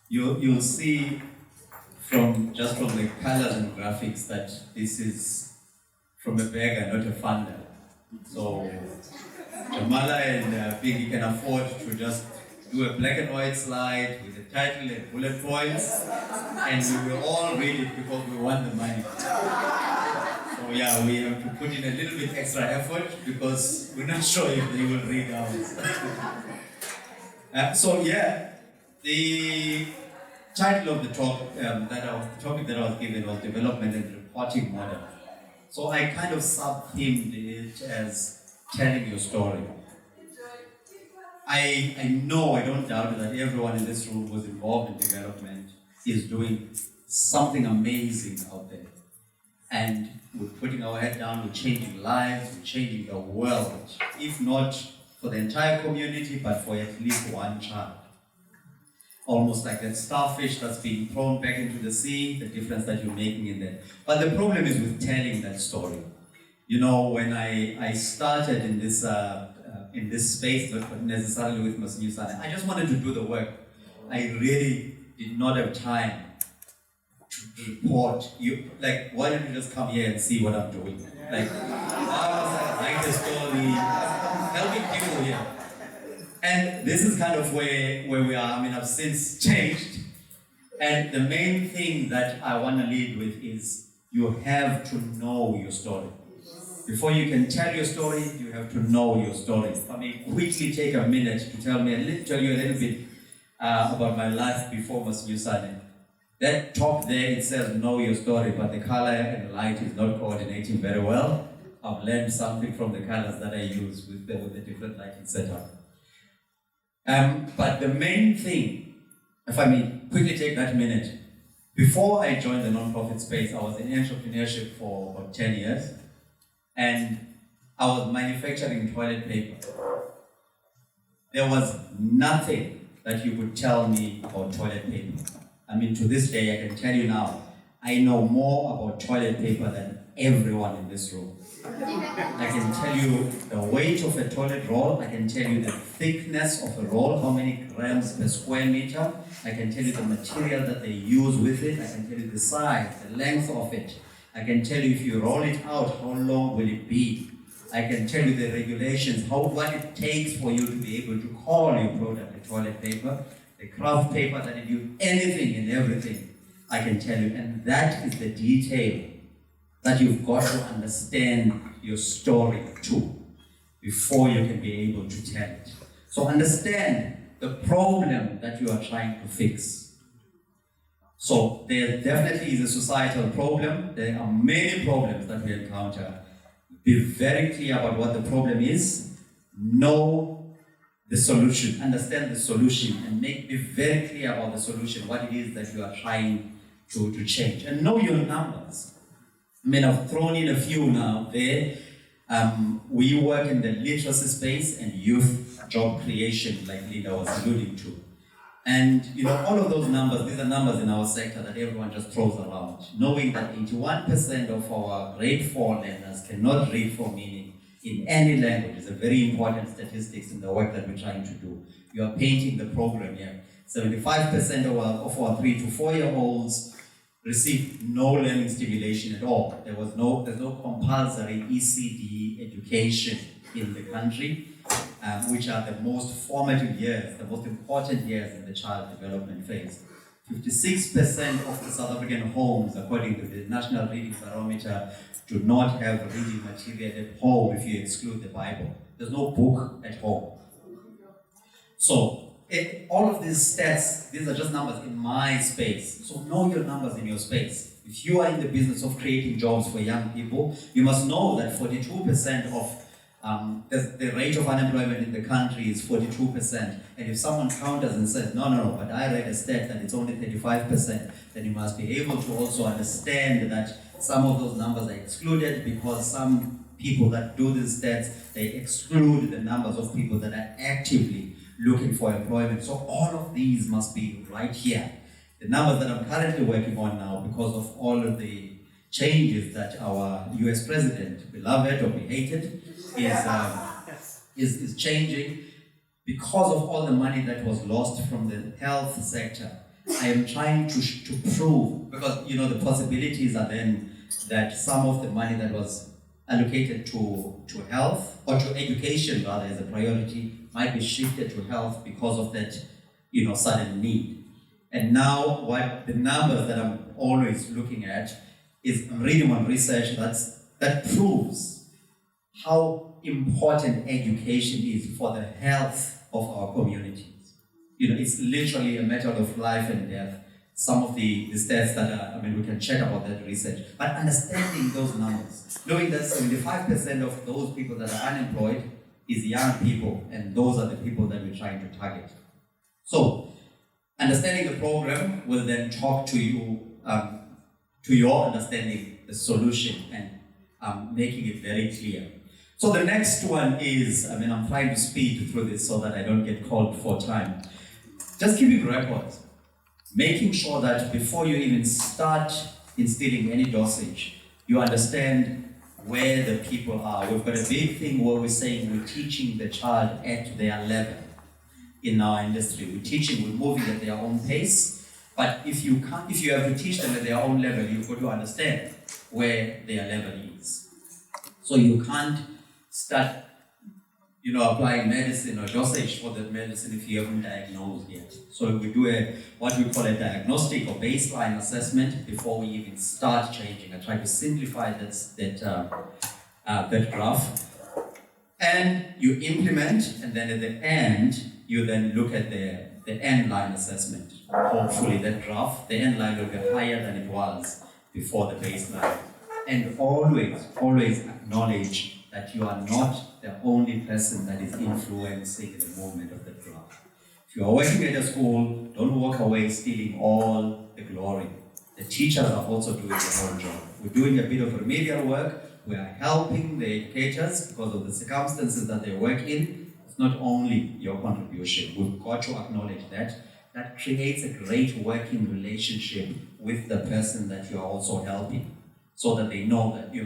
you'll see from the colors and graphics that this is from a beggar, not a funder. So Jamala and Biggie can afford to just do a black and white slide with a title and bullet points, and we will all read it because we want the money. So yeah, we have to put in a little bit extra effort because we're not sure if they will read ours. So yeah, the title of the talk, the topic that I was given was development and reporting model. So I kind of sub-themed it as telling your story. I know, I don't doubt that everyone in this room who's involved in development is doing something amazing out there. And we're putting our head down, we're changing lives, we're changing the world. If not for the entire community, but for at least one child. Almost like that starfish that's being thrown back into the sea, the difference that you're making in there. But the problem is with telling that story. You know, when I started in this space, not necessarily with Masinyusane, I just wanted to do the work. I really did not have time to report. Like, why don't you just come here and see what I'm doing? Like, I was like, write the story, helping people here. And this is kind of where we are. I mean, I've since changed. And the main thing that I want to lead with is you have to know your story. Before you can tell your story, you have to know your story. I mean, quickly take a minute to tell you a little bit about my life before Masinyusane. That top there, it says know your story, but the color and light is not coordinating very well. I've learned something from the colors that I use with the different lighting setup. But the main thing, if I may quickly take that minute, before I joined the non-profit space, I was in entrepreneurship for about 10 years, and I was manufacturing toilet paper. There was nothing that you could tell me about toilet paper. I mean, to this day, I can tell you now, I know more about toilet paper than everyone in this room. I can tell you the weight of a toilet roll, I can tell you the thickness of a roll, how many grams per square meter, I can tell you the material that they use with it, I can tell you the size, the length of it, I can tell you if you roll it out, how long will it be, I can tell you the regulations, what it takes for you to be able to call your product a toilet paper, the craft paper that it uses, anything and everything, I can tell you, and that is the detail that you've got to understand your story too, before you can be able to tell it. So understand the problem that you are trying to fix. So there definitely is a societal problem. There are many problems that we encounter. Be very clear about what the problem is. Know the solution, understand the solution, and be very clear about the solution, what it is that you are trying to change. And know your numbers. I mean, I've thrown in a few now there. We work in the literacy space and youth job creation, like Linda was alluding to. And you know, all of those numbers, these are numbers in our sector that everyone just throws around. Knowing that 81% of our grade 4 learners cannot read for meaning in any language is a very important statistics in the work that we're trying to do. You are painting the program here. 75% of our 3 to 4 year olds received no learning stimulation at all. There's no compulsory ECD education in the country, which are the most formative years, the most important years in the child development phase. 56% of the South African homes, according to the National Reading Barometer, do not have reading material at home if you exclude the Bible. There's no book at home. So, all of these stats, these are just numbers in my space. So know your numbers in your space. If you are in the business of creating jobs for young people, you must know that 42% of the rate of unemployment in the country is 42%. And if someone counters and says, no, but I read a stat that it's only 35%, then you must be able to also understand that some of those numbers are excluded because some people that do these stats, they exclude the numbers of people that are actively looking for employment. So all of these must be right here. The numbers that I'm currently working on now, because of all of the changes that our US president, beloved or hated, is changing. because of all the money that was lost from the health sector, I am trying to prove, because the possibilities are then that some of the money that was allocated to health, or to education rather as a priority, might be shifted to health because of that sudden need. And now what the numbers that I'm always looking at is, I'm reading on research that proves how important education is for the health of our communities. It's literally a matter of life and death. Some of the stats that we can check about that research. But understanding those numbers, knowing that 75% of those people that are unemployed is young people, and those are the people that we're trying to target. So, understanding the program will then talk to you, to your understanding the solution, and making it very clear. So the next one is, I'm trying to speed through this so that I don't get called for time. Just keeping records. Making sure that before you even start instilling any dosage, you understand where the people are. We've got a big thing where we're saying we're teaching the child at their level in our industry. We're moving at their own pace. But if you have to teach them at their own level, you've got to understand where their level is. So you can't start applying medicine or dosage for the medicine if you haven't diagnosed yet. So we do what we call a diagnostic or baseline assessment before we even start changing. I try to simplify that graph. And you implement, and then at the end, you then look at the end line assessment. Hopefully that graph, the end line will be higher than it was before the baseline. And always acknowledge that you are not the only person that is influencing the movement of the graph. If you are working at a school, don't walk away stealing all the glory. The teachers are also doing their own job. We're doing a bit of remedial work. We are helping the educators because of the circumstances that they work in. It's not only your contribution. We've got to acknowledge that. That creates a great working relationship with the person that you are also helping, so that they know that you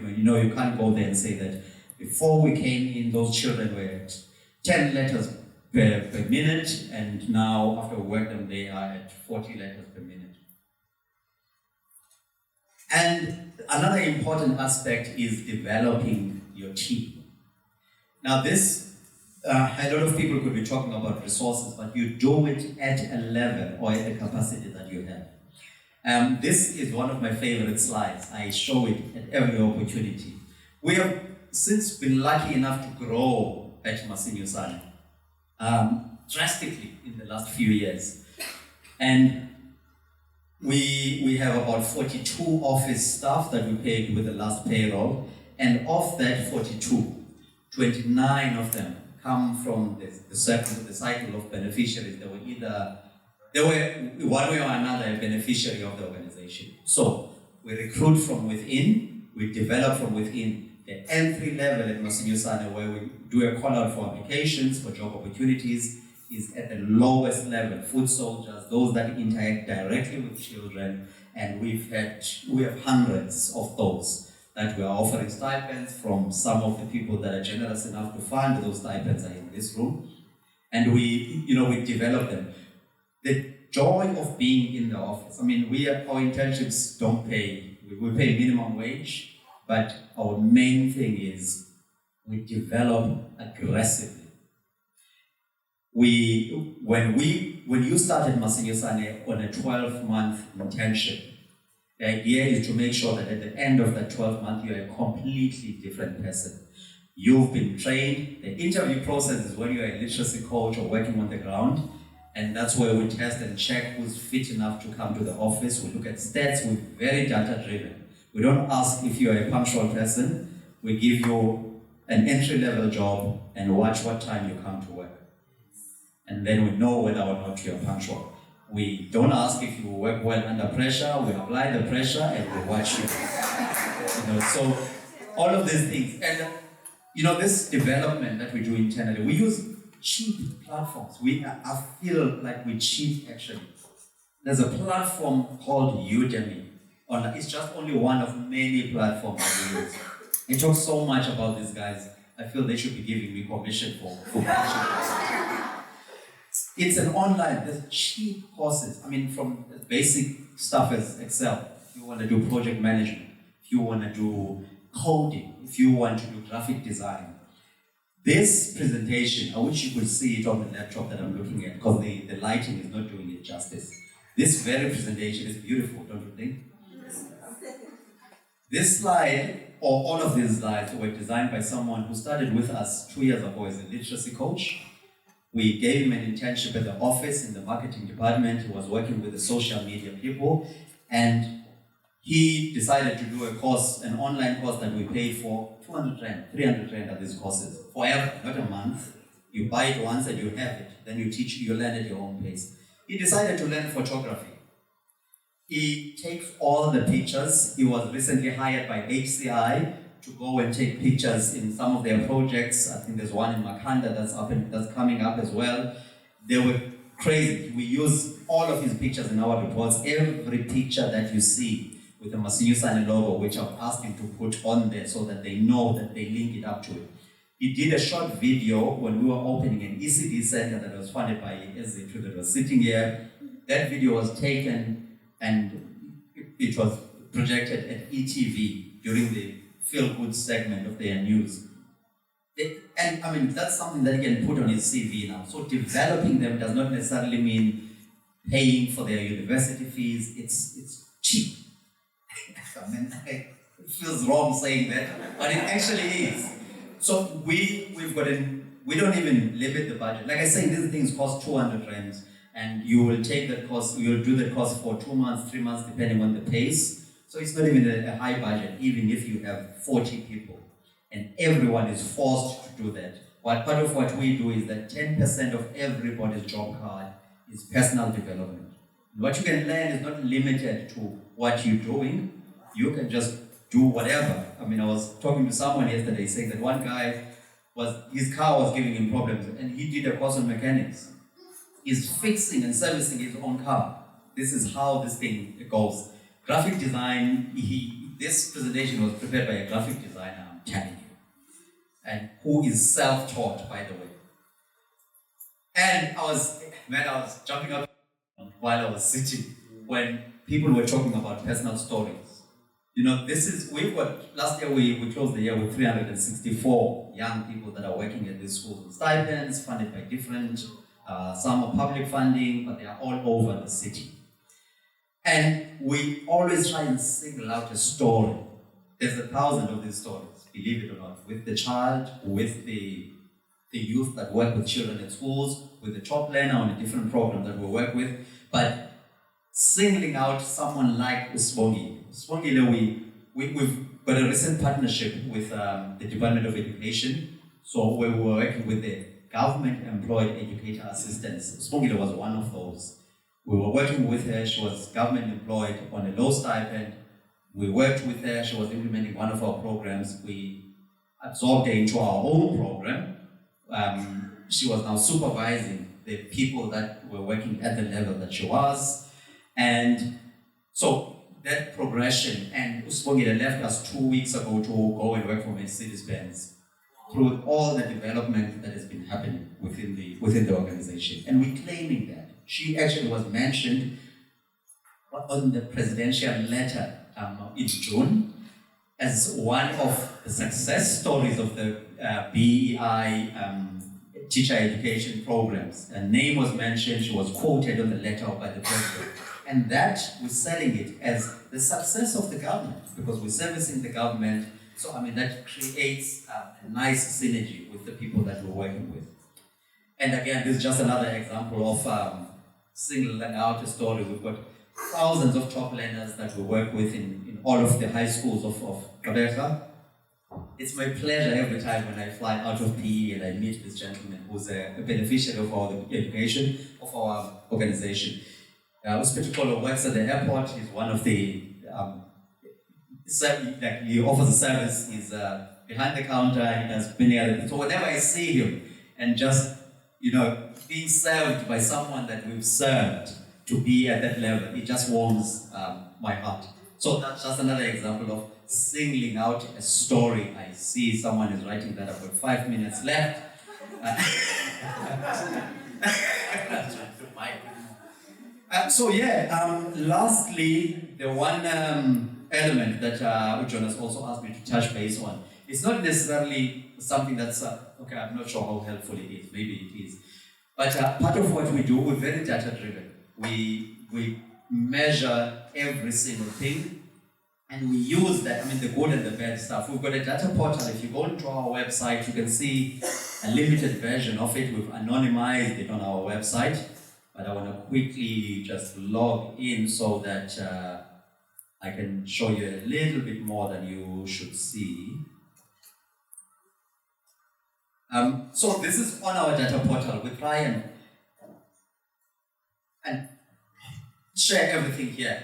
can't go there and say that before we came in, those children were at 10 letters per minute, and now after we work them, they are at 40 letters per minute. And another important aspect is developing your team. Now this, a lot of people could be talking about resources, but you do it at a level or at the capacity that you have. This is one of my favorite slides. I show it at every opportunity. We have since been lucky enough to grow at Masinyusane drastically in the last few years. And we have about 42 office staff that we paid with the last payroll. And of that 42, 29 of them come from the cycle of beneficiaries. They were one way or another a beneficiary of the organization. So we recruit from within, we develop from within. The entry level at Masinyusane, where we do a call out for applications for job opportunities, is at the lowest level. Food soldiers, those that interact directly with children, and we have hundreds of those that we are offering stipends from. Some of the people that are generous enough to fund those stipends are in this room, and we develop them. The joy of being in the office. Our internships don't pay. We pay minimum wage. But our main thing is we develop aggressively. When you started Masinyusane on a 12-month internship, the idea is to make sure that at the end of that 12 months, you're a completely different person. You've been trained. The interview process is when you're a literacy coach or working on the ground, and that's where we test and check who's fit enough to come to the office. We look at stats. We're very data-driven. We don't ask if you're a punctual person. We give you an entry-level job and watch what time you come to work. And then we know whether or not you're punctual. We don't ask if you work well under pressure. We apply the pressure and we watch you. So all of these things. And this development that we do internally, we use cheap platforms. I feel like we cheat actually. There's a platform called Udemy. It's just only one of many platforms that we use. I talk so much about these guys. I feel they should be giving me commission for teaching. It's an online, there's cheap courses. I mean, from basic stuff as Excel, if you want to do project management, if you want to do coding, if you want to do graphic design. This presentation, I wish you could see it on the laptop that I'm looking at, because the lighting is not doing it justice. This very presentation is beautiful, don't you think? This slide, or all of these slides, were designed by someone who started with us 2 years ago as a literacy coach. We gave him an internship at the office in the marketing department. He was working with the social media people, and he decided to do a course, an online course that we paid for 200 Rand, 300 Rand are these courses, forever, not a month. You buy it once and you have it, then you teach, you learn at your own pace. He decided to learn photography. He takes all the pictures. He was recently hired by HCI to go and take pictures in some of their projects. I think there's one in Makanda that's coming up as well. They were crazy. We use all of his pictures in our reports. Every picture that you see with the Masinyusane logo, which I've asked him to put on there so that they know that they link it up to it. He did a short video when we were opening an ECD center that was funded by SZ2 that was sitting here. That video was taken and it was projected at ETV during the feel-good segment of their news. And I mean, that's something that he can put on his CV now. So developing them does not necessarily mean paying for their university fees. It's cheap. I mean, it feels wrong saying that, but it actually is. So we don't even limit the budget. Like I say, these things cost 200 Rand, and you will take that course, you'll do the course for 2 months, 3 months, depending on the pace. So it's not even a high budget, even if you have 40 people, and everyone is forced to do that. Part of what we do is that 10% of everybody's job card is personal development. What you can learn is not limited to what you're doing. You can just do whatever. I mean, I was talking to someone yesterday saying that one guy his car was giving him problems, and he did a course on mechanics. He's fixing and servicing his own car. This is how this thing goes. Graphic design, this presentation was prepared by a graphic designer, I'm telling you, and who is self-taught, by the way. And I was jumping up while I was sitting when people were talking about personal stories. You know, last year we closed the year with 364 young people that are working at this school with stipends funded by different, some are public funding, but they are all over the city. And we always try and single out a story. There's 1,000 of these stories, believe it or not, with the child, with the youth that work with children at schools, with the top learner on a different program that we work with, but singling out someone like Usbongile. Usbongile, we've got a recent partnership with the Department of Education. So we were working with the government employed educator assistants. Usbongile was one of those. We were working with her. She was government employed on a low stipend. We worked with her. She was implementing one of our programs. We absorbed her into our own program. She was now supervising the people that were working at the level that she was. And so that progression, and Usbongile left us 2 weeks ago to go and work for Mercedes-Benz through all the development that has been happening within the organization. And we're claiming that. She actually was mentioned on the presidential letter in June as one of the success stories of the BEI teacher education programs. Her name was mentioned, she was quoted on the letter by the president. And that, we're selling it as the success of the government, because we're servicing the government. So, I mean, that creates a nice synergy with the people that we're working with. And again, this is just another example of singling out a story. We've got thousands of top learners that we work with in all of the high schools of Gqeberha. It's my pleasure every time when I fly out of PE and I meet this gentleman who's a beneficiary of our education, of our organization. Uspitokolo works at the airport. He's one of the, he offers a service. He's behind the counter. He does many other things. So whenever I see him and just, being served by someone that we've served to be at that level, it just warms my heart. So that's just another example of singling out a story. I see someone is writing that I've got 5 minutes left. Lastly, the one element that Jonas also asked me to touch base on, it's not necessarily something that's, okay, I'm not sure how helpful it is, maybe it is. But part of what we do, we're very data driven. We measure every single thing, and we use that, the good and the bad stuff. We've got a data portal. If you go into our website, you can see a limited version of it. We've anonymized it on our website. But I want to quickly just log in so that I can show you a little bit more than you should see. So this is on our data portal. We try and share everything here.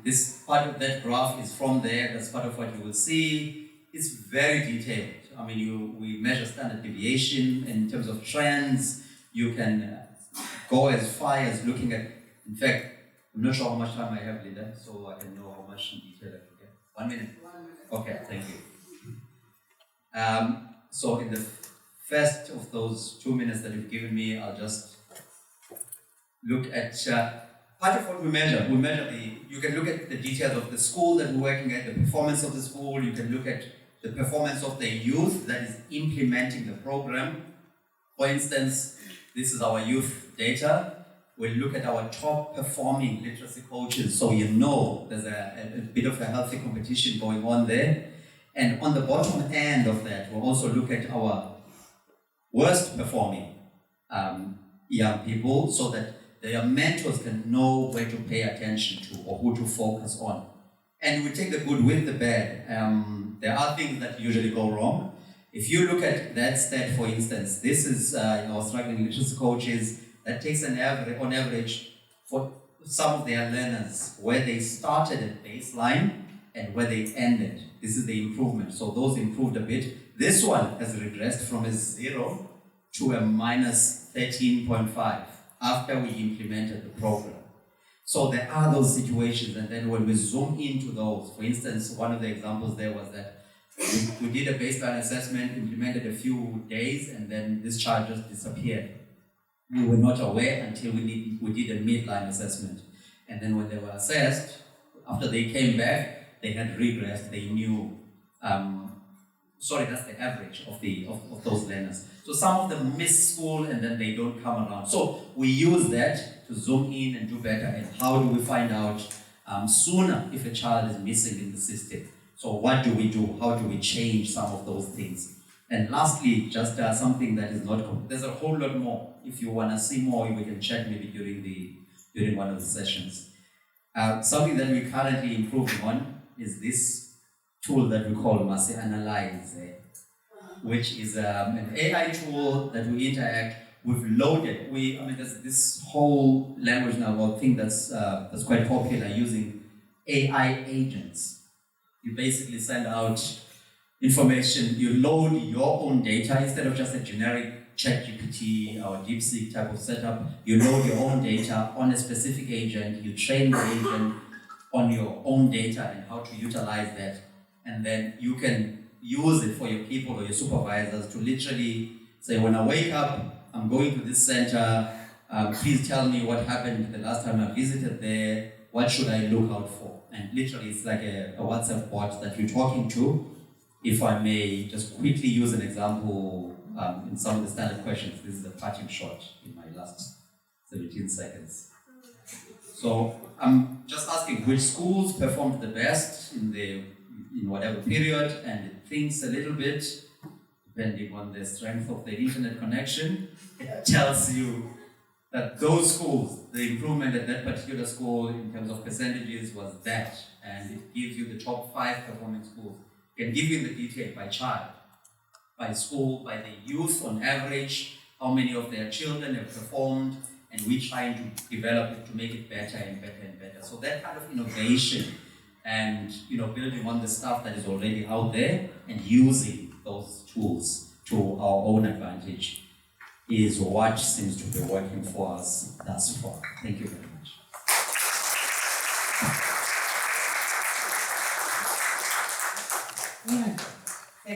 This part of that graph is from there. That's part of what you will see. It's very detailed. We measure standard deviation in terms of trends. You can go as far as looking at, in fact, I'm not sure how much time I have, Linda, so I can know how much in detail I can get. 1 minute? 1 minute. Okay, thank you. So in the first of those 2 minutes that you've given me, I'll just look at part of what we measure. We measure you can look at the details of the school that we're working at, the performance of the school. You can look at the performance of the youth that is implementing the program. For instance, this is our youth data. We look at our top performing literacy coaches, so there's a bit of a healthy competition going on there. And on the bottom end of that, we'll also look at our worst performing young people, so that their mentors can know where to pay attention to or who to focus on. And we take the good with the bad. There are things that usually go wrong. If you look at that stat, for instance, this is our struggling literacy coaches, that takes on average for some of their learners, where they started at baseline and where they ended. This is the improvement. So those improved a bit. This one has regressed from a 0 to a minus 13.5 after we implemented the program. So there are those situations, and then when we zoom into those, for instance, one of the examples there was that we did a baseline assessment, implemented a few days, and then this child just disappeared. We were not aware until we did a midline assessment. And then when they were assessed, after they came back, they had regressed. They knew, that's the average of those learners. So some of them miss school and then they don't come around. So we use that to zoom in and do better. And how do we find out sooner if a child is missing in the system? So what do we do? How do we change some of those things? And lastly, just something that is not, there's a whole lot more. If you want to see more, we can check maybe during one of the sessions. Something that we're currently improving on is this tool that we call Masinyusane, which is an AI tool that we interact. We've loaded. There's this whole language now, or thing that's quite popular, using AI agents. You basically send out information, you load your own data instead of just a generic ChatGPT or DeepSeek type of setup. You load your own data on a specific agent, you train the agent on your own data and how to utilize that. And then you can use it for your people or your supervisors to literally say, when I wake up, I'm going to this center, please tell me what happened the last time I visited there, what should I look out for? And literally it's like a WhatsApp bot that you're talking to. If I may just quickly use an example in some of the standard questions. This is a parting shot in my last 17 seconds. So I'm just asking which schools performed the best in whatever period, and it thinks a little bit, depending on the strength of the internet connection. It tells you that those schools, the improvement at that particular school in terms of percentages was that, and it gives you the top 5 performing schools. It can give you the detail by child, by school, by the youth on average, how many of their children have performed, and we're trying to develop it to make it better and better and better. So that kind of innovation and building on the stuff that is already out there and using those tools to our own advantage is what seems to be working for us thus far. Thank you very much. Yeah.